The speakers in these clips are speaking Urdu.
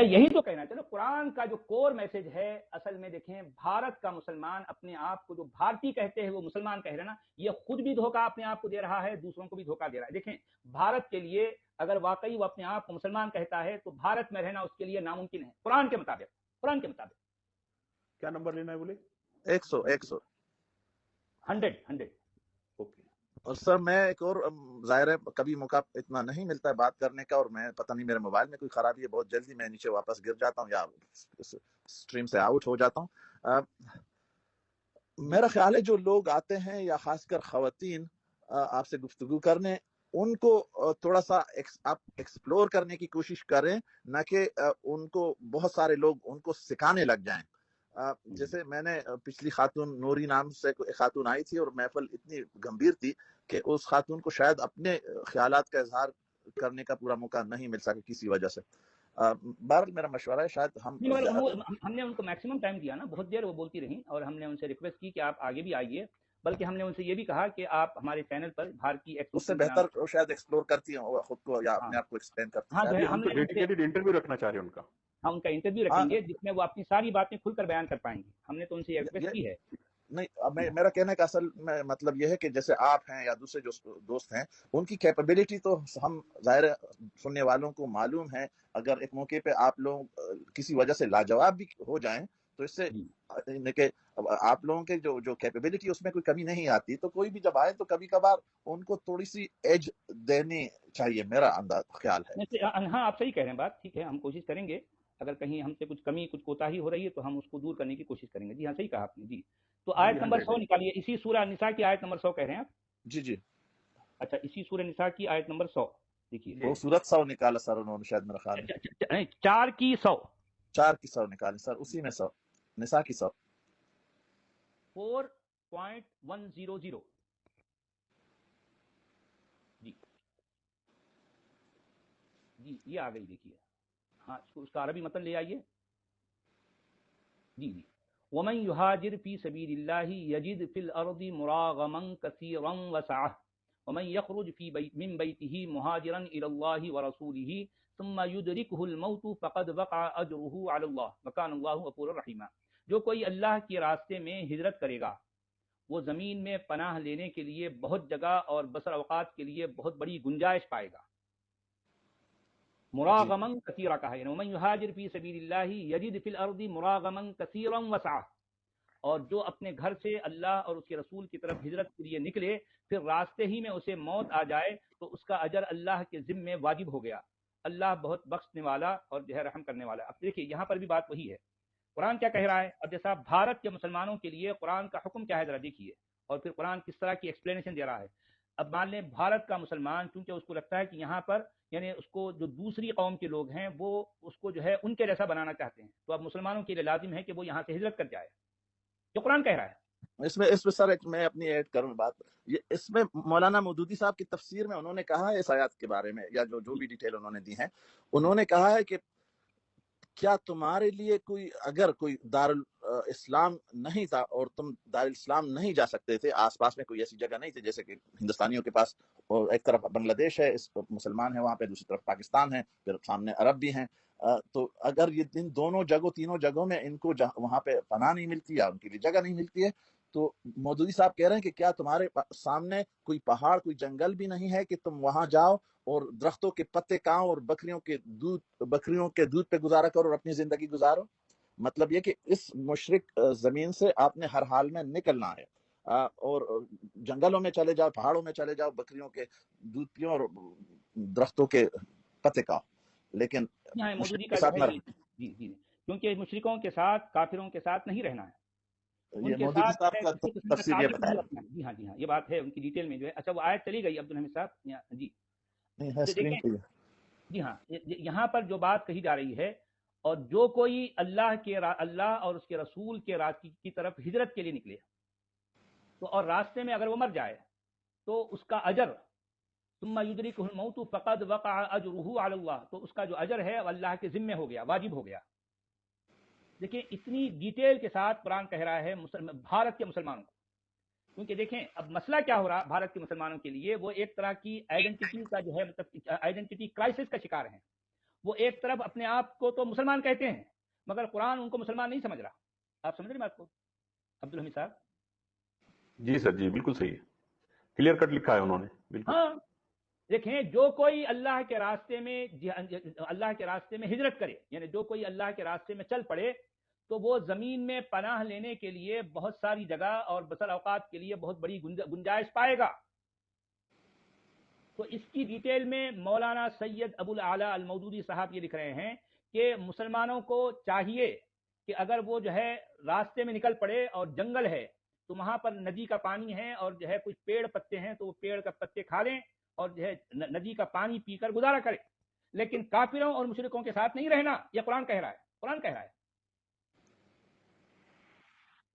میں یہی تو کہنا چلو قرآن کا جو کور میسج ہے اصل میں دیکھیں بھارت کا مسلمان اپنے آپ کو جو بھارتی کہتے ہیں وہ مسلمان کہہ رہے نا یہ خود بھی دھوکہ اپنے آپ کو دے رہا ہے دوسروں کو بھی دھوکہ دے رہا ہے. دیکھیں بھارت کے لیے اگر واقعی وہ اپنے آپ کو مسلمان کہتا ہے تو بھارت میں رہنا اس کے لیے ناممکن ہے قرآن کے مطابق. کیا نمبر لینا ہے بولے؟ 100 100. اوکے. اور سر میں ایک اور ظاہر ہے کبھی موقع اتنا نہیں ملتا ہے بات کرنے کا اور میں پتہ نہیں میرے موبائل میں کوئی خرابی ہے بہت جلدی میں نیچے واپس گر جاتا ہوں یا اسٹریم سے آؤٹ ہو جاتا ہوں. میرا خیال ہے جو لوگ آتے ہیں یا خاص کر خواتین آپ سے گفتگو کرنے ان کو تھوڑا سا آپ ایکسپلور کرنے کی کوشش کریں نہ کہ ان کو بہت سارے لوگ ان کو سکھانے لگ جائیں. جیسے میں نے پچھلی خاتون نوری نام سے ایک خاتون آئی تھی اور محفل اتنی گمبھیر تھی کہ اس خاتون کو شاید اپنے خیالات کا اظہار کرنے کا پورا موقع نہیں مل سکا کسی وجہ سے. بہرحال میرا مشورہ ہے شاید ہم نے ان کو میکسیمم ٹائم دیا نا بہت دیر وہ بولتی رہی اور ہم نے ان سے ریکویسٹ کی کہ آپ آگے بھی آئیے بلکہ ہم نے ان سے یہ بھی کہا کہ آپ ہمارے چینل پر بھارتی اس سے بہتر شاید ایکسپلور کرتی ہوں خود کو یا اپنے آپ کو ایکسپلین کرتی ہیں. ہم ڈیڈیکیٹڈ انٹرویو رکھنا چاہ رہے ہیں ان کا. ہم ان کا انٹرویو رکھیں گے جس میں وہ اپنی ساری باتیں کھل کر بیان کر پائیں گے. ہم نے تو ان سے ریکویسٹ کی ہے. نہیں میرا کہنے کا اصل میں مطلب یہ ہے کہ جیسے آپ ہیں یا دوسرے جو دوست ہیں ان کی کیپیبلٹی تو ہم ظاہر سننے والوں کو معلوم ہے. اگر ایک موقع پہ آپ لوگ کسی وجہ سے لاجواب بھی ہو جائیں تو اس سے کہ آپ لوگوں کے جو کیپیبلٹی اس میں کوئی کمی نہیں آتی تو کوئی بھی جب آئے تو کبھی کبھار ان کو تھوڑی سی ایج دینی چاہیے میرا انداز خیال ہے. ہاں آپ صحیح کہہ رہے ہیں بات ٹھیک ہے ہم کوشش کریں گے اگر کہیں ہم سے کچھ کمی کچھ کوتاہی ہو رہی ہے تو ہم اس کو دور کرنے کی کوشش کریں گے. جی ہاں صحیح کہا آپ نے. جی تو آیت نمبر 100 نکالیے اسی سورہ النساء کی آیت نمبر 100 کہہ رہے ہیں آپ؟ جی اچھا اسی سورہ النساء کی آیت نمبر 100 دیکھیے. وہ سورت 100 نکالا سر انہوں نے شاید میرا خیال ہے 4 کی 100 نکالے سر اسی میں 100 نساء کی 100 4.100 جی یہ آ گئی دیکھیے. ہاں اس کا عربی متن لے آئیے. جی ومن يهاجر في سبيل الله يجد في الأرض مراغما كثيرا وسعة ومن يخرج من بيته مهاجرا إلى الله ورسوله ثم يدركه الموت فقد وقع أجره على الله وكان الله غفورا رحيما. جو کوئی اللہ کے راستے میں ہجرت کرے گا وہ زمین میں پناہ لینے کے لیے بہت جگہ اور بسر اوقات کے لیے بہت بڑی گنجائش پائے گا. مراغما کثیرا کہا ہے ومن یہاجر فی سبیل اللہ یجد فی الارض مراغما کثیرا وسعا. اور جو اپنے گھر سے اللہ اور اس کے رسول کی طرف ہجرت کے لیے نکلے پھر راستے ہی میں اسے موت آ جائے تو اس کا اجر اللہ کے ذمے واجب ہو گیا. اللہ بہت بخشنے والا اور جو ہے رحم کرنے والا. اب دیکھیے یہاں پر بھی بات وہی ہے. قرآن کیا کہہ رہا ہے؟ اب جیسا بھارت کے مسلمانوں کے لیے قرآن کا حکم کیا ہے ذرا دیکھیے اور پھر قرآن کس طرح کی ایکسپلینیشن دے رہا ہے. اب مان لیں بھارت کا مسلمان چونکہ اس کو لگتا ہے کہ یہاں پر یعنی اس کو جو دوسری قوم کے لوگ ہیں وہ اس کو جو ہے ان کے جیسا بنانا چاہتے ہیں تو اب مسلمانوں کے لیے لازم ہے کہ وہ یہاں سے ہجرت کر جائے جو قرآن کہہ رہا ہے. اس میں سر میں اپنی ایڈ کروں بات. اس میں مولانا مودودی صاحب کی تفسیر میں انہوں نے کہا ہے اس آیات کے بارے میں یا جو بھی ڈیٹیل انہوں نے دی ہے انہوں نے کہا ہے کہ کیا تمہارے لیے اگر کوئی دارالاسلام نہیں تھا اور تم دارالاسلام نہیں جا سکتے تھے آس پاس میں کوئی ایسی جگہ نہیں تھی جیسے کہ ہندوستانیوں کے پاس ایک طرف بنگلہ دیش ہے مسلمان ہے وہاں پہ دوسری طرف پاکستان ہے پھر سامنے عرب بھی ہیں تو اگر یہ ان تینوں جگہوں میں ان کو وہاں پہ پناہ نہیں ملتی یا ان کے لیے جگہ نہیں ملتی ہے تو مودودی صاحب کہہ رہے ہیں کہ کیا تمہارے سامنے کوئی پہاڑ کوئی جنگل بھی نہیں ہے کہ تم وہاں جاؤ اور درختوں کے پتے کھاؤ اور بکریوں کے دودھ پہ گزارا کرو اور اپنی زندگی گزارو. مطلب یہ کہ اس مشرق زمین سے آپ نے ہر حال میں نکلنا ہے اور جنگلوں میں چلے جاؤ پہاڑوں میں چلے جاؤ بکریوں کے دودھ پیو اور درختوں کے پتے کھاؤ لیکن جی کیونکہ مشرکوں کے ساتھ کافروں کے ساتھ نہیں رہنا ہے. جی ہاں یہ بات ہے ان کی ڈیٹیل میں جو ہے. اچھا وہ آیت چلی گئی عبدالحمید صاحب. جی ہاں یہاں پر جو بات کہی جا رہی ہے اور جو کوئی اللہ اور اس کے رسول کے کی طرف ہجرت کے لیے نکلے تو اور راستے میں اگر وہ مر جائے تو اس کا اجر ثم یدرکہ الموت فقد وقع اجرہ علی اللہ تو اس کا جو اجر ہے اللہ کے ذمے ہو گیا واجب ہو گیا. دیکھیں اتنی ڈیٹیل کے ساتھ قرآن کہہ رہا ہے بھارت کے مسلمانوں کو کیونکہ دیکھیں اب مسئلہ کیا ہو رہا بھارت کے مسلمانوں کے لیے وہ ایک طرح کی آئیڈینٹی کا جو ہے مطلب آئیڈینٹی کرائسس کا شکار ہیں. وہ ایک طرف اپنے آپ کو تو مسلمان کہتے ہیں مگر قرآن ان کو مسلمان نہیں سمجھ رہا. آپ سمجھ رہے بات کو عبدالحمید صاحب؟ جی سر جی بالکل صحیح ہے, کلیئر کٹ لکھا ہے انہوں نے بالکل. ہاں دیکھیں, جو کوئی اللہ کے راستے میں ہجرت کرے, یعنی جو کوئی اللہ کے راستے میں چل پڑے, تو وہ زمین میں پناہ لینے کے لیے بہت ساری جگہ اور بسر اوقات کے لیے بہت بڑی گنجائش پائے گا. تو اس کی ڈیٹیل میں مولانا سید ابو الاعلیٰ المودودی صاحب یہ لکھ رہے ہیں کہ مسلمانوں کو چاہیے کہ اگر وہ جو ہے راستے میں نکل پڑے اور جنگل ہے تو وہاں پر ندی کا پانی ہے اور جو ہے کچھ پیڑ پتے ہیں تو وہ پیڑ کا پتے کھا لیں اور جو ہے ندی کا پانی پی کر گزارا کرے, لیکن کافروں اور مشرکوں کے ساتھ نہیں رہنا. یہ قرآن کہہ رہا ہے, قرآن کہہ رہا ہے.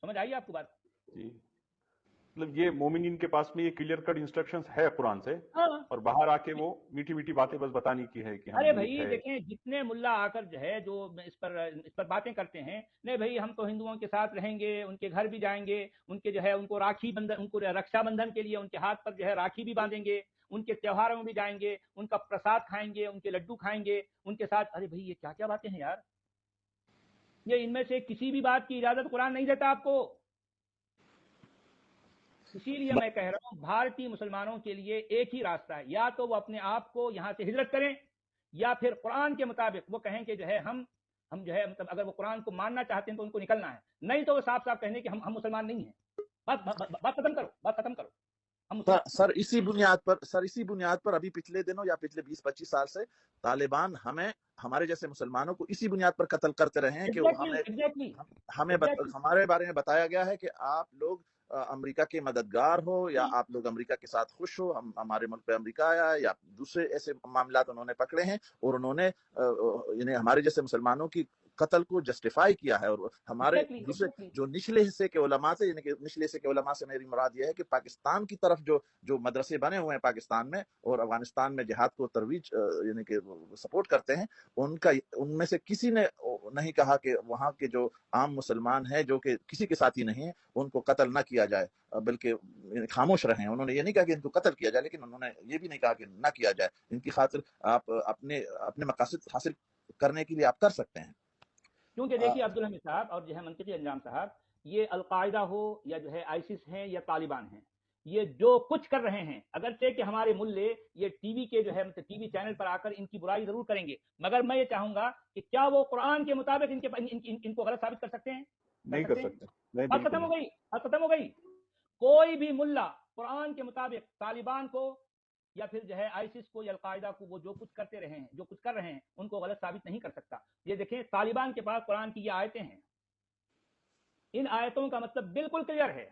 سمجھ آئیے آپ کو بات؟ جی مطلب یہ مومنین کے پاس میں یہ کلیئر کٹ انسٹرکشنز ہے قرآن سے, ہاں. اور باہر آ کے وہ میٹھی میٹھی باتیں بس بتانے کی ہے کہ ہم ارے ایک بھائی ہے. دیکھیں, جتنے ملا آ کر جو ہے جو اس پر باتیں کرتے ہیں, نہیں بھائی ہم تو ہندوؤں کے ساتھ رہیں گے, ان کے گھر بھی جائیں گے, ان کے جو ہے ان کو راکھی بندھن, ان کو رکشا بندھن کے لیے ان کے ہاتھ پر جو ہے راکھی بھی باندھیں گے, ان کے تہواروں میں بھی جائیں گے, ان کا پرساد کھائیں گے, ان کے لڈو کھائیں گے, ان کے ساتھ. ارے بھائی یہ کیا کیا باتیں ہیں یار, یہ ان میں سے کسی بھی بات کی اجازت قرآن نہیں دیتا آپ کو. اسی لیے میں کہہ رہا ہوں بھارتی مسلمانوں کے لیے ایک ہی راستہ ہے, یا تو وہ اپنے آپ کو یہاں سے ہجرت کریں, یا پھر قرآن کے مطابق وہ کہیں کہ جو ہے ہم جو ہے مطلب اگر وہ قرآن کو ماننا چاہتے ہیں تو ان کو نکلنا ہے, نہیں تو وہ صاف صاف کہنے کہ ہم مسلمان نہیں ہیں. بات ختم کرو, بات ختم کرو. سر اسی بنیاد پر ابھی پچھلے دنوں یا پچھلے 20-25 سال سے طالبان ہمارے جیسے مسلمانوں کو اسی بنیاد پر قتل کرتے رہے ہیں کہ ہمارے بارے میں بتایا گیا ہے کہ آپ لوگ امریکہ کے مددگار ہو, یا آپ لوگ امریکہ کے ساتھ خوش ہو, ہمارے ملک پہ امریکہ آیا, یا دوسرے ایسے معاملات انہوں نے پکڑے ہیں, اور انہوں نے یعنی ہمارے جیسے مسلمانوں کی قتل کو جسٹیفائی کیا ہے. اور ہمارے دوسرے جو نچلے حصے کے علماء سے, یعنی کہ نچلے حصے کے علماء سے میری مراد یہ ہے کہ پاکستان کی طرف جو مدرسے بنے ہوئے ہیں پاکستان میں اور افغانستان میں جہاد کو ترویج یعنی کہ سپورٹ کرتے ہیں, ان میں سے کسی نے نہیں کہا کہ وہاں کے جو عام مسلمان ہیں جو کہ کسی کے ساتھی نہیں ہیں ان کو قتل نہ کیا جائے, بلکہ خاموش رہیں. انہوں نے یہ نہیں کہا کہ ان کو قتل کیا جائے, لیکن انہوں نے یہ بھی نہیں کہا کہ نہ کیا جائے. ان کی خاطر آپ اپنے مقاصد حاصل کرنے کے لیے آپ کر سکتے ہیں. کیونکہ دیکھیے عبدالحمید صاحب اور جو ہے منطقی انجام صاحب, یہ القاعدہ ہو یا جو ہے آئیسس ہیں یا طالبان ہیں, یہ جو کچھ کر رہے ہیں, اگرچہ کہ ہمارے ملے یہ ٹی وی کے جو ہے ٹی وی چینل پر آ کر ان کی برائی ضرور کریں گے, مگر میں یہ چاہوں گا کہ کیا وہ قرآن کے مطابق ان کو غلط ثابت کر سکتے ہیں؟ نہیں کر سکتے. بات ختم ہو گئی, بات ختم ہو گئی. کوئی بھی ملا قرآن کے مطابق طالبان کو یا پھر جو ہے آئیسس کو یا القاعدہ کو وہ جو کچھ کرتے رہے ہیں, جو کچھ کر رہے ہیں, ان کو غلط ثابت نہیں کر سکتا. یہ دیکھیں طالبان کے پاس قرآن کی یہ آیتیں ہیں, ان آیتوں کا مطلب بالکل کلیئر ہے.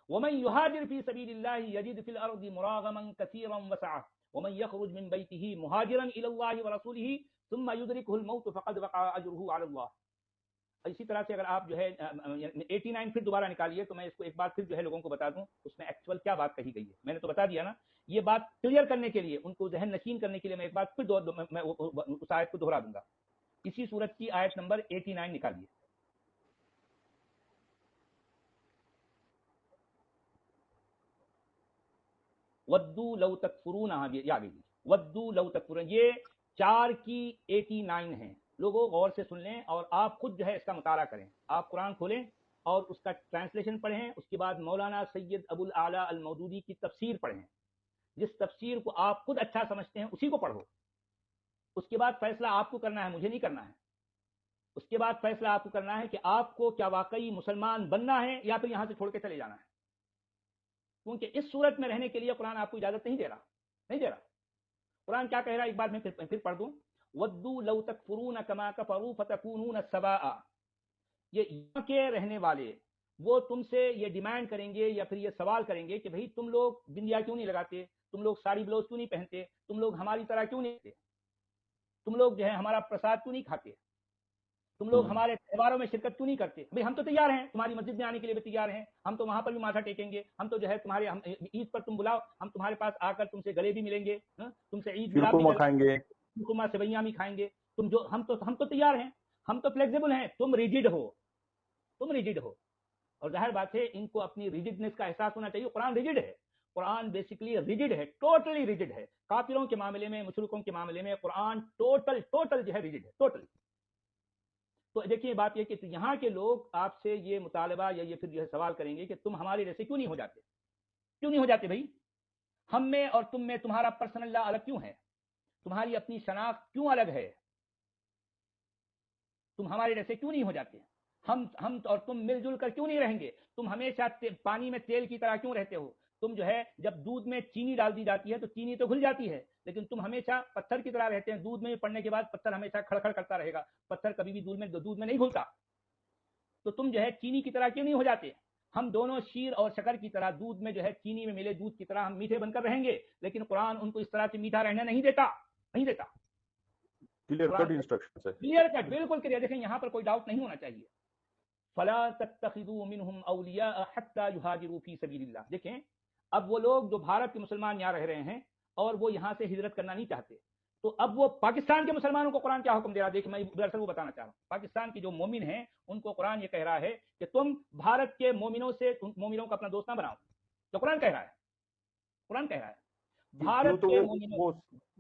ومن يهاجر في سبيل الله يجد في الارض مراغما كثيرا وسعه ومن يخرج من بيته مهاجرا الى الله ورسوله ثم يدركه الموت فقد وقع اجره على الله. اسی طرح سے اگر آپ جو ہے 89 پھر دوبارہ نکالیے تو میں اس کو ایک بار پھر جو ہے لوگوں کو بتا دوں اس میں ایکچوئل کیا بات کہی گئی ہے. میں نے تو بتا دیا نا, یہ بات کلیئر کرنے کے لیے, ان کو ذہن نشین کرنے کے لیے میں ایک بار پھر میں اس آیت کو دہرا دوں گا. اسی سورت کی آیت نمبر 89 نکالیے. ودو لو تکفرون, یہ آگے ودو لو تکفرون, یہ 4 کی 89 ہے. لوگوں غور سے سن لیں اور آپ خود جو ہے اس کا مطالعہ کریں. آپ قرآن کھولیں اور اس کا ٹرانسلیشن پڑھیں, اس کے بعد مولانا سید ابو الاعلیٰ المودودی کی تفسیر پڑھیں. جس تفسیر کو آپ خود اچھا سمجھتے ہیں اسی کو پڑھو. اس کے بعد فیصلہ آپ کو کرنا ہے, مجھے نہیں کرنا ہے. اس کے بعد فیصلہ آپ کو کرنا ہے کہ آپ کو کیا واقعی مسلمان بننا ہے یا پھر یہاں سے چھوڑ کے چلے جانا ہے. کیونکہ اس صورت میں رہنے کے لیے قرآن آپ کو اجازت نہیں دے رہا. قرآن کیا کہہ رہا ہے ایک بار میں پھر پڑھ دوں. ودو لو تکفرون کما کفروا فتکونون سواء. یہ یہاں کے رہنے والے وہ تم سے یہ ڈیمانڈ کریں گے یا پھر یہ سوال کریں گے کہ بھئی تم لوگ بندیا کیوں نہیں لگاتے, تم لوگ ساڑی بلوز کیوں نہیں پہنتے, تم لوگ ہماری طرح کیوں نہیں رہتے, تم لوگ جو ہے ہمارا پرساد کیوں نہیں کھاتے, تم لوگ ہمارے تہواروں میں شرکت کیوں نہیں کرتے. بھئی ہم تو تیار ہیں, تمہاری مسجد میں آنے کے لیے بھی تیار ہیں, ہم تو وہاں پر بھی ماتھا ٹیکیں گے, ہم تو جو ہے تمہارے عید پر تم بلاؤ, ہم تمہارے پاس آ کر تم سے گلے بھی ملیں گے, تم سے عید ملاد بھی کھائیں گے, سوئیاں بھی کھائیں گے. تم جو ہم تو تیار ہیں, ہم تو فلیکسیبل ہیں. تم ریجڈ ہو. اور ظاہر بات ہے ان کو اپنی ریجڈنس کا احساس ہونا چاہیے. قرآن ریجڈ ہے, قرآن بیسیکلی ریجڈ ہے، ٹوٹلی ریجڈ ہے. کافروں کے معاملے میں، مشرکوں کے معاملے میں قرآن ٹوٹل جو ہے ریجڈ ہے، ٹوٹل. تو دیکھیے بات یہ کہ یہاں کے لوگ آپ سے یہ مطالبہ یا یہ پھر جو ہے سوال کریں گے کہ تم ہمارے جیسے کیوں نہیں ہو جاتے؟ کیوں نہیں ہو جاتے بھائی؟ ہم میں اور تم میں تمہارا پرسنل لا الگ کیوں ہے؟ تمہاری اپنی شناخت کیوں الگ ہے؟ تم ہمارے جیسے کیوں نہیں ہو جاتے؟ ہم اور تم مل جل کر کیوں نہیں رہیں گے؟ تم ہمیشہ پانی میں تیل کی طرح کیوں رہتے ہو؟ تم جو ہے جب دودھ میں چینی ڈال دی جاتی ہے تو چینی تو گھل جاتی ہے، لیکن تم ہمیشہ پتھر کی طرح رہتے ہیں. دودھ میں پڑنے کے بعد پتھر ہمیشہ کھڑکھڑ کرتا رہے گا، پتھر کبھی بھی دودھ میں نہیں گھلتا. تو تم جو ہے چینی کی طرح کیوں نہیں ہو جاتے؟ ہم دونوں شیر اور شکر کی طرح دودھ میں جو ہے چینی میں ملے دودھ کی طرح ہم میٹھے بن کر رہیں گے، لیکن قرآن ان کو اس طرح سے میٹھا رہنا نہیں دیتا. کلیئر کٹ انسٹرکشن ہے، کلیئر کٹ، بالکل کلیئر. دیکھیں یہاں پر کوئی ڈاؤٹ نہیں ہونا چاہیے. فلا تتخذوا منهم اولیاء حتى يهاجروا في سبيل الله. دیکھیں اب وہ لوگ جو بھارت کے مسلمان یہاں رہ رہے ہیں اور وہ یہاں سے ہجرت کرنا نہیں چاہتے، تو اب وہ پاکستان کے مسلمانوں کو قرآن کیا حکم دے رہا ہے؟ دیکھیں میں دراصل وہ بتانا چاہ رہا ہوں. پاکستان کے جو مومن ہیں ان کو قرآن یہ کہہ رہا ہے کہ تم بھارت کے مومنوں سے مومنوں کو اپنا دوست نہ بناؤ. تو قرآن کہہ رہا ہے، قرآن کہہ رہا ہے بھارت کے مومنوں. وہ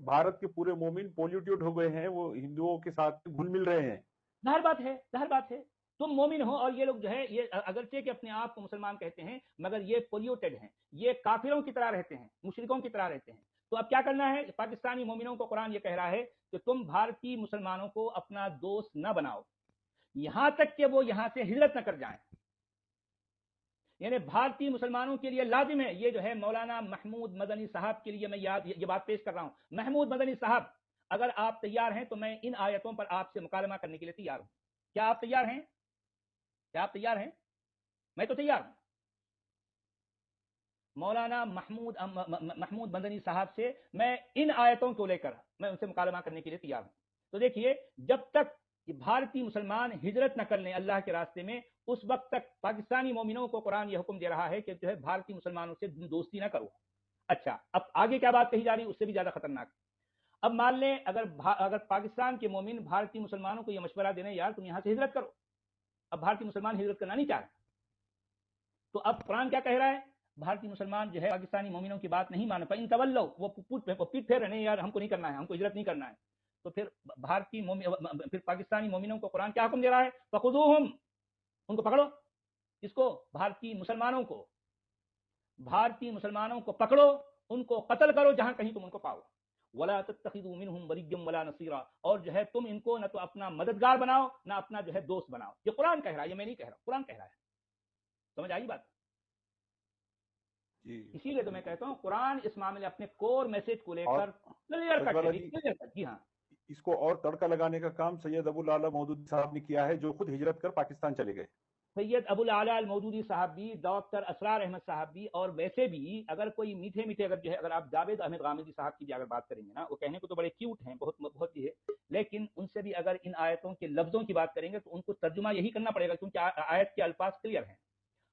بھارت کے پورے مومن پولیوٹیڈ ہو گئے ہیں، وہ ہندوؤں کے ساتھ گھل مل رہے ہیں. ظاہر بات ہے، ظاہر بات ہے. تم مومن ہو اور یہ لوگ جو ہے یہ اگرچہ کہ اپنے آپ کو مسلمان کہتے ہیں مگر یہ پولیوٹیڈ ہیں، یہ کافروں کی طرح رہتے ہیں، مشرکوں کی طرح رہتے ہیں. تو اب کیا کرنا ہے؟ پاکستانی مومنوں کو قرآن یہ کہہ رہا ہے کہ تم بھارتی مسلمانوں کو اپنا دوست نہ بناؤ یہاں تک کہ وہ یہاں سے ہجرت نہ کر جائیں. یعنی بھارتی مسلمانوں کے لیے لازم ہے. یہ جو ہے مولانا محمود مدنی صاحب کے لیے میں یہ بات پیش کر رہا ہوں. محمود مدنی صاحب اگر آپ تیار ہیں تو میں ان آیتوں پر آپ سے مکالمہ کرنے کے لیے تیار ہوں. کیا آپ تیار ہیں؟ کیا آپ تیار ہیں؟ میں تو تیار ہوں. مولانا محمود مدنی صاحب سے میں ان آیتوں کو لے کر میں ان سے مکالمہ کرنے کے لیے تیار ہوں. تو دیکھیے جب تک بھارتی مسلمان ہجرت نہ کر لیں اللہ کے راستے میں اس وقت تک پاکستانی مومنوں کو قرآن یہ حکم دے رہا ہے کہ جو ہے بھارتی مسلمانوں سے دوستی نہ کرو. اچھا اب آگے کیا بات کہی جا رہی ہے اس سے بھی زیادہ خطرناک. اب مان لیں اگر پاکستان کے مومن بھارتی مسلمانوں کو یہ مشورہ دے رہے ہیں یار تم یہاں سے ہجرت کرو. اب بھارتی مسلمان ہجرت کرنا نہیں چاہ رہے، تو اب قرآن کیا کہہ رہا ہے؟ بھارتی مسلمان جو ہے پاکستانی مومنوں کی بات نہیں مان پائے، تولو وہ پیٹ پھیر رہے ہیں یار ہم کو نہیں کرنا ہے، ہم کو ہجرت نہیں کرنا ہے. تو پھر پھر پاکستانی مومنوں کو قرآن کیا حکم دے رہا ہے؟ فخذوہم، ان کو پکڑو. اس کو بھارتی مسلمانوں کو پکڑو، ان کو قتل کرو جہاں کہیں تم ان کو پاؤ. ولا تتخذوا منهم وليا ولا نصيرا، اور جو ہے تم ان کو نہ تو اپنا مددگار بناؤ نہ اپنا جو ہے دوست بناؤ. یہ قرآن کہہ رہا ہے، یہ میں نہیں کہہ رہا، قرآن کہہ رہا ہے. سمجھ آئی بات؟ اسی لیے تو میں کہتا ہوں قرآن اس معاملے اپنے کور میسج کو لے کر کلیئر کٹ ہے. جی ہاں، اس کو اور تڑکا لگانے کا کام سید ابو الاعلی مودودی صاحب نے کیا ہے جو خود ہجرت کر پاکستان چلے گئے. سید ابو الاعلی المودودی صاحب بھی، ڈاکٹر اسرار احمد صاحب بھی، اور ویسے بھی اگر کوئی میٹھے اگر آپ جاوید احمد غامدی صاحب کی بھی اگر بات کریں گے نا، وہ کہنے کو تو بڑے کیوٹ ہیں، بہت ہی ہے، لیکن ان سے بھی اگر ان آیتوں کے لفظوں کی بات کریں گے تو ان کو ترجمہ یہی کرنا پڑے گا کیونکہ آیت کے الفاظ کلیئر ہیں.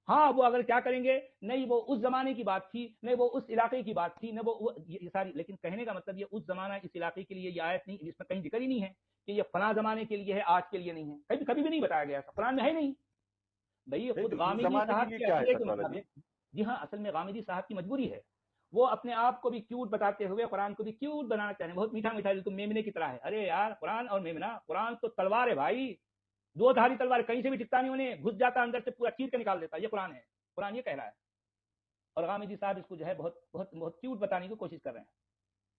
ہاں وہ اگر کیا کریں گے، نہیں وہ اس زمانے کی بات تھی، نہیں وہ اس علاقے کی بات تھی، نہ وہ یہ ساری، لیکن کہنے کا مطلب یہ اس زمانہ اس علاقے کے لیے یہ آیت نہیں، اس میں کہیں ذکر ہی نہیں ہے کہ یہ فلاں زمانے کے لیے ہے، آج کے لیے نہیں ہے. کبھی بھی نہیں بتایا گیا، قرآن میں ہے نہیں. بھائی خود غامدی صاحب کے عقیدے کے مطابق، جی ہاں اصل میں غامدی صاحب کی مجبوری ہے، وہ اپنے آپ کو بھی کیوٹ بتاتے ہوئے قرآن کو بھی کیوٹ بنانا چاہتے ہیں، بہت میٹھا بالکل میمنے کی طرح ہے. ارے یار قرآن اور میمنا، قرآن تو تلوار ہے بھائی، دو دھاری تلوار، کہیں سے بھی ٹکتا نہیں، انہیں گھس جاتا اندر سے پورا چیر کے نکال دیتا. یہ قرآن ہے، قرآن یہ کہہ رہا ہے. اور غامدی صاحب اس کو جو ہے بہت کیوٹ بتانے کی کوشش کر رہے ہیں،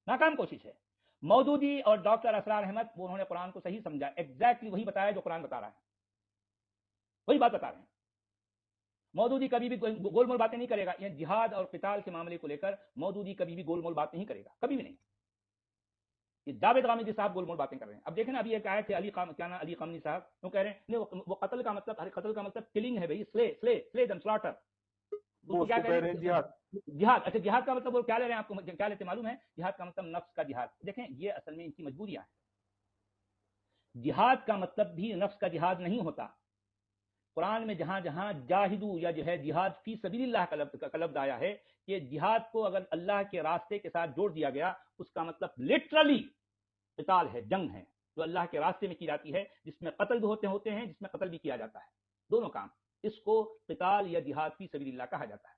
ناکام کوشش ہے. مودودی اور ڈاکٹر اسرار احمد وہ انہوں نے قرآن کو صحیح سمجھا، ایگزیکٹلی وہی بتایا جو قرآن بتا رہا ہے، وہی بات بتا رہے ہیں. مودودی کبھی بھی گول مول باتیں نہیں کرے گا. یہ جہاد اور قتال کے معاملے کو لے کر مودودی کبھی بھی گول مول بات نہیں کرے گا، کبھی بھی نہیں. یہ جاوید غامدی صاحب گول مول باتیں کر رہے ہیں. اب دیکھیں نا ابھی ایک آیت ہے علی قامنی صاحب وہ کہہ رہے ہیں وہ قتل کا مطلب کلنگ ہے بھائی، سلے دم سلاٹر. کیا کہہ رہے ہیں؟ جہاد. اچھا جہاد کا مطلب وہ کیا لے رہے ہیں؟ آپ کو کیا لیتے معلوم ہے؟ جہاد کا مطلب نفس کا جہاد. دیکھیں یہ اصل میں ان کی مجبوریاں ہیں. جہاد کا مطلب بھی نفس کا جہاد نہیں ہوتا. قرآن میں جہاں جہاں جاہدو یا جو ہے جہاد فی سبیل اللہ کا لفظ آیا ہے کہ جہاد کو اگر اللہ کے راستے کے ساتھ جوڑ دیا گیا اس کا مطلب لٹرلی قتال ہے، جنگ ہے جو اللہ کے راستے میں کی جاتی ہے، جس میں قتل بھی ہوتے ہیں، جس میں قتل بھی کیا جاتا ہے، دونوں کام. اس کو قتال یا جہاد فی سبیل اللہ کہا جاتا ہے.